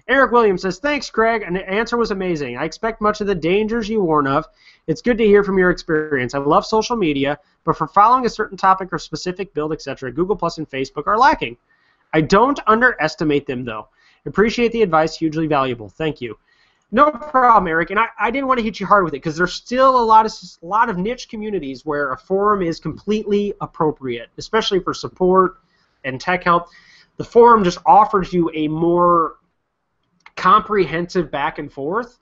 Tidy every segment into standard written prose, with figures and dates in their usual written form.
Eric Williams says, thanks, Craig. And the answer was amazing. I expect much of the dangers you warn of. It's good to hear from your experience. I love social media, but for following a certain topic or specific build, etc., Google Plus and Facebook are lacking. I don't underestimate them, though. Appreciate the advice. Hugely valuable. Thank you. No problem, Eric. And I didn't want to hit you hard with it because there's still a lot of niche communities where a forum is completely appropriate, especially for support and tech help. The forum just offers you a more comprehensive back and forth.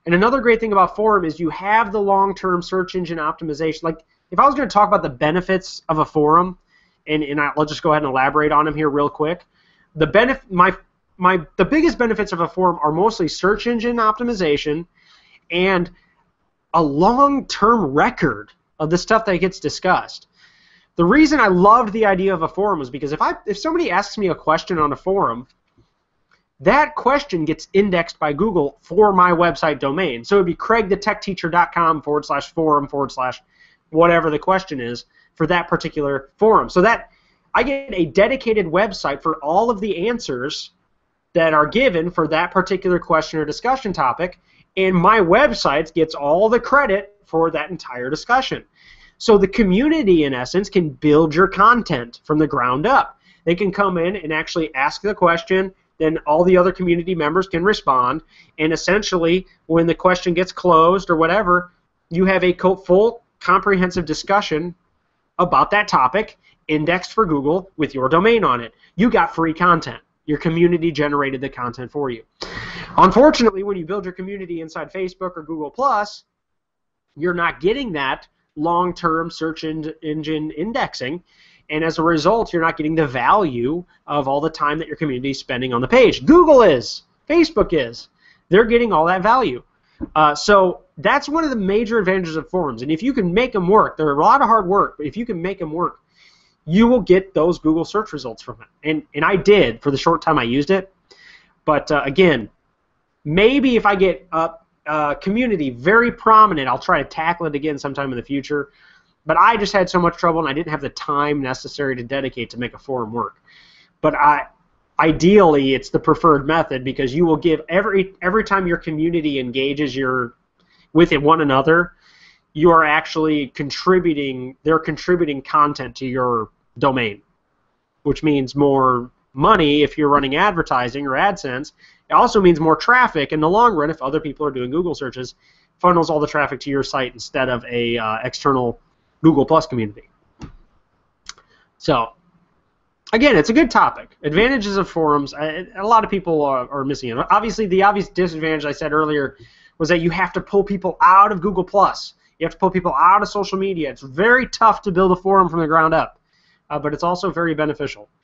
And another great thing about forum is you have the long-term search engine optimization. Like, if I was going to talk about the benefits of a forum, and I'll just go ahead and elaborate on them here real quick. The biggest benefits of a forum are mostly search engine optimization and a long-term record of the stuff that gets discussed. The reason I loved the idea of a forum was because if somebody asks me a question on a forum, that question gets indexed by Google for my website domain. So it would be craigthetechteacher.com/forum/ whatever the question is for that particular forum. So that I get a dedicated website for all of the answers that are given for that particular question or discussion topic, and my website gets all the credit for that entire discussion. So the community, in essence, can build your content from the ground up. They can come in and actually ask the question, then all the other community members can respond, and essentially, when the question gets closed or whatever, you have a full comprehensive discussion about that topic, indexed for Google with your domain on it. You got free content. Your community generated the content for you. Unfortunately, when you build your community inside Facebook or Google+, you're not getting that long-term search engine indexing, and as a result, you're not getting the value of all the time that your community is spending on the page. Google is. Facebook is. They're getting all that value. So that's one of the major advantages of forums. And if you can make them work, they're a lot of hard work, but if you can make them work, you will get those Google search results from it. And I did for the short time I used it. But again, maybe if I get a community very prominent, I'll try to tackle it again sometime in the future. But I just had so much trouble, and I didn't have the time necessary to dedicate to make a forum work. But ideally, it's the preferred method because you will give every time your community engages with one another, you are actually contributing. They're contributing content to your domain, which means more money if you're running advertising or AdSense. It also means more traffic in the long run if other people are doing Google searches. Funnels all the traffic to your site instead of a external Google Plus community. So, again, it's a good topic. Advantages of forums. A lot of people are missing it. Obviously, the obvious disadvantage I said earlier was that you have to pull people out of Google Plus. You have to pull people out of social media. It's very tough to build a forum from the ground up, but it's also very beneficial.